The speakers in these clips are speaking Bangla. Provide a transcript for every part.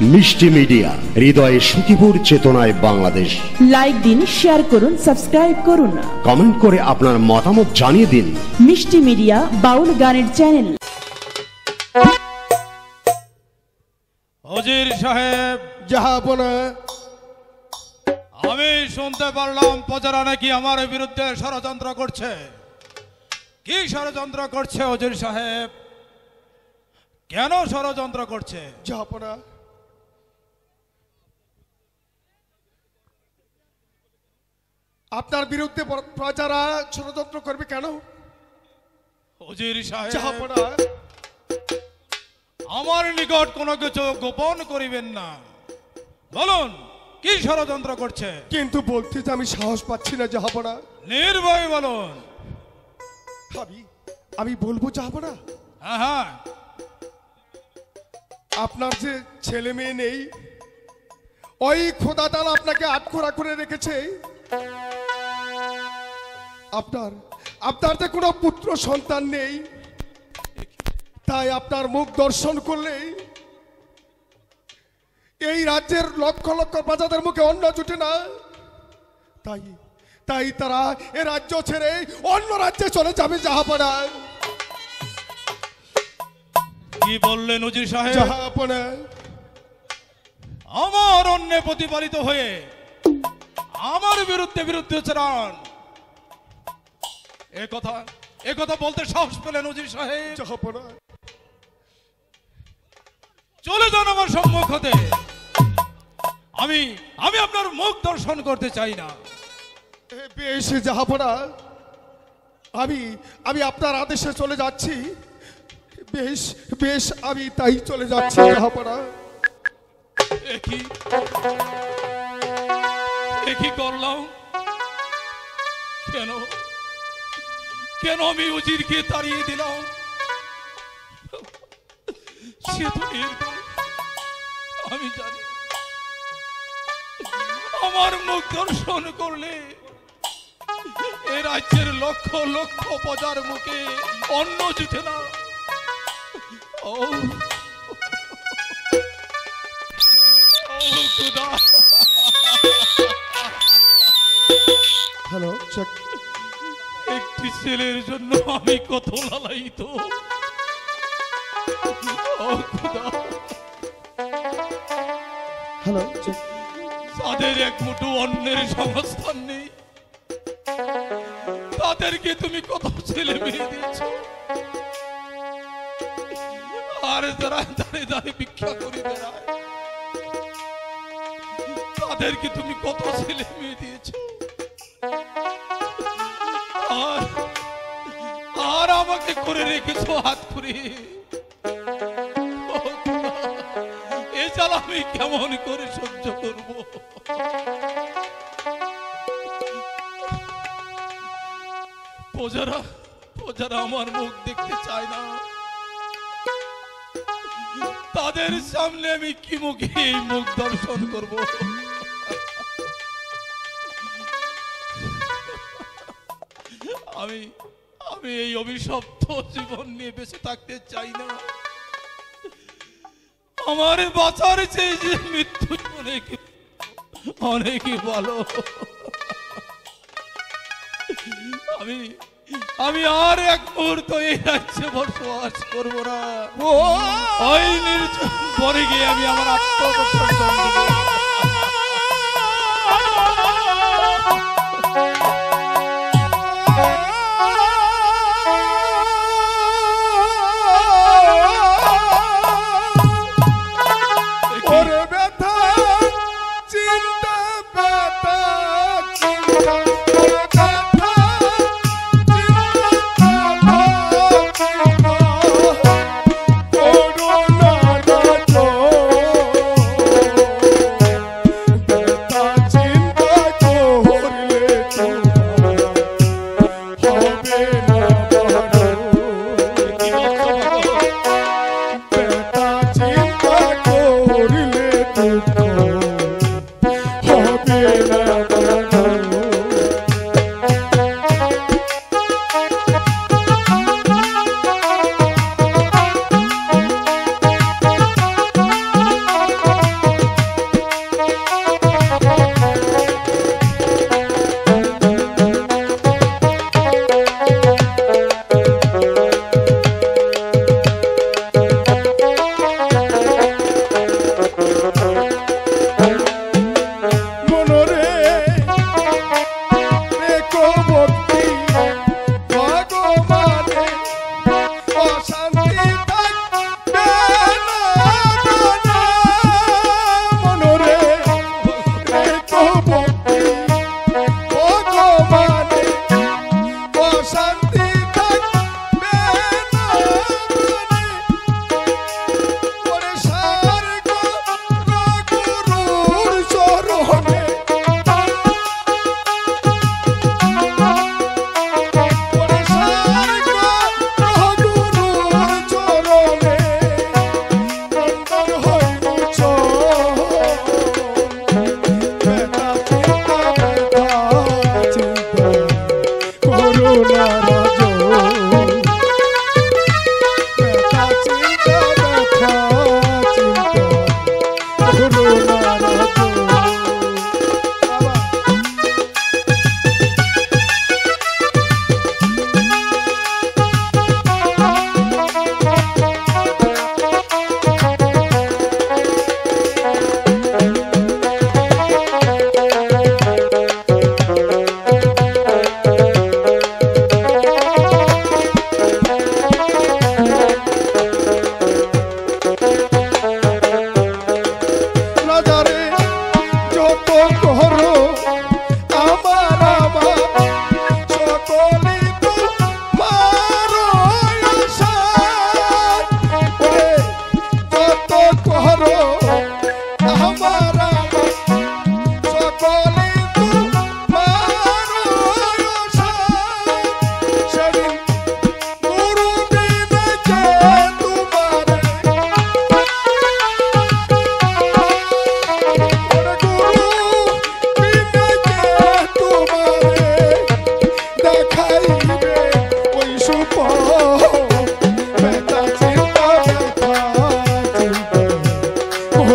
মিষ্টি মিডিয়া, হৃদয়ে সুখীপুর, চেতনায় বাংলাদেশ। লাইক দিন, শেয়ার করুন, সাবস্ক্রাইব করুন, কমেন্ট করে আপনার মতামত জানিয়ে দিন। মিষ্টি মিডিয়া বাউল গানের চ্যানেল। হুজুর সাহেব, জাহাপনা, আমি শুনতে পারলাম প্রজারা নাকি আমার বিরুদ্ধে ষড়যন্ত্র করছে। কি ষড়যন্ত্র করছে হুজুর সাহেব? কেন ষড়যন্ত্র করছে? জাহাপনা, আপনার বিরুদ্ধে প্রজারা ষড়যন্ত্র করবে কেন? হুজুর সাহেব, জাহাপনা, আমার নিকট কোনো কিছু গোপন করিবেন না। বলুন, কি ষড়যন্ত্র করছে? কিন্তু বলতে যে আমি সাহস পাচ্ছি না জাহাপনা। নির্ভয় বলুন। আমি বলবো জাহাপনা। হ্যাঁ হ্যাঁ, আপনার যে ছেলে মেয়ে নেই, ওই খোদা তাআলা আপনাকে আটখোরা করে রেখেছে। আপনার যে কোনো পুত্র সন্তান নেই, তাই আপনার মুখ দর্শন করলে এই রাজ্যের লক্ষ লক্ষ প্রজাদের মুখে অন্ন জুটে না। তাই তারা এ রাজ্য ছেড়ে অন্য রাজ্যে চলে যাবে জাহাপনা। কি বললেন হুজুর সাহেব? জাহাপনা, আমার অন্যে প্রতিপালিত হয়ে আমার বিরুদ্ধে চালান, এ কথা বলতে সাহস পেলেন হুজুর সাহেব? জাহাপনা, চলে যান আমার সম্মুখ হতে। আমি আপনার মুখ দর্শন করতে চাই না। বেশ জাহাপনা, আমি আপনার আদেশে চলে যাচ্ছি। বেশ আমি তাই চলে যাচ্ছি জাহাপনা। কি করলাম? কেন আমি উজিরকে তাড়িয়ে দিলাম? সে তো নির্দোষ। আমি জানি আমার মুখ দর্শন করলে এ রাজ্যের লক্ষ লক্ষ প্রজার মুখে অন্ন জুটে না। খোদা, হ্যালো, চেক। একটি ছেলের জন্য আমি কত লালায়িত। Hello, check. তাদের এক মুঠো অন্যের সংস্থান নেই, তাদেরকে তুমি কত ছেলে মেয়ে দিয়েছ। আর যারা দাঁড়িয়ে দাঁড়িয়ে ভিক্ষা করে বেড়ায়, তাদেরকে তুমি কত ছেলে মেয়ে দিয়েছ। আর আমাকে করে রেখেছো হাত করে। এ জ্বালা আমি কেমন করে সহ্য করব? প্রজারা আমার মুখ দেখতে চায় না। তাদের সামনে আমি কি মুখে এই মুখ দর্শন করব? আমি এই অভিশপ্ত জীবন নিয়ে বেঁচে থাকতে চাই না। আমার বাঁচার চেয়ে যে মৃত্যু অনেকই ভালো। আমি আর এক মুহূর্ত এই রাজ্যে বসবাস করবো না। ওই নির্জন পরে গিয়ে আমি আমার আত্মবিসর্জন দেব।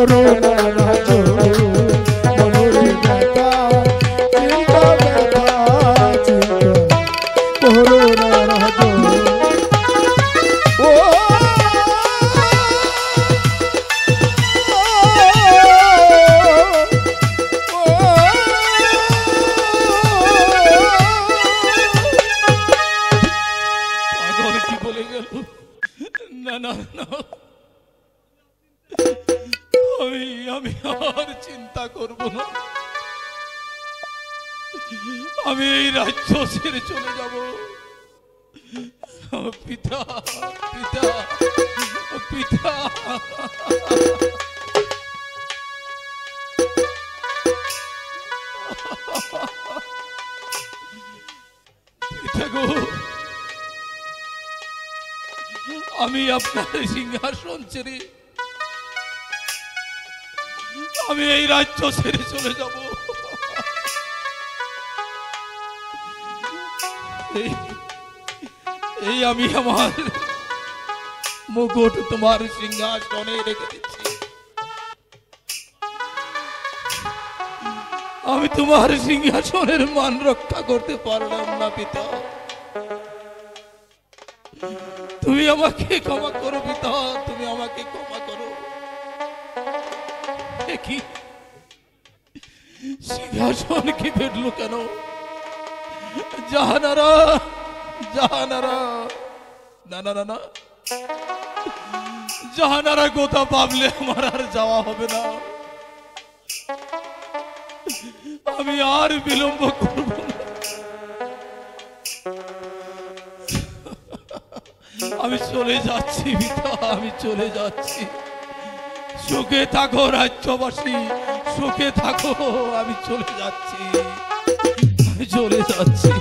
করোনা রাজো মনের ব্যথা চিন্তা ব্যথা চিন্তা করোনা রাজো ও পাগল কি বলে গেল? না না না, আমি আর চিন্তা করব না। আমি এই রাজ্য ছেড়ে চলে যাব। পিতা পিতা পিতা, পিতা গো, আমি আপনার সিংহাসন ছেড়ে আমি এই রাজ্য ছেড়ে চলে যাব। এই আমি আমার মুকুট তোমার সিংহাসনে রেখে দিচ্ছি। আমি তোমার সিংহাসনের মান রক্ষা করতে পারলাম না পিতা। তুমি আমাকে ক্ষমা করো পিতা, তুমি আমাকে ক্ষমা করো। কি সিংহাসন কি ফেটলো কেন? জাহানারা জাহানারা, না না না না, জাহানারা গোতা পাবলে আমার আর যাওয়া হবে না। আমি আর বিলম্ব করব না। আমি চলে যাচ্ছি পিতা, আমি চলে যাচ্ছি। সুখে থাকো রাজ্যবাসী, সুখে থাকো। আমি চলে যাচ্ছি, আমি চলে যাচ্ছি।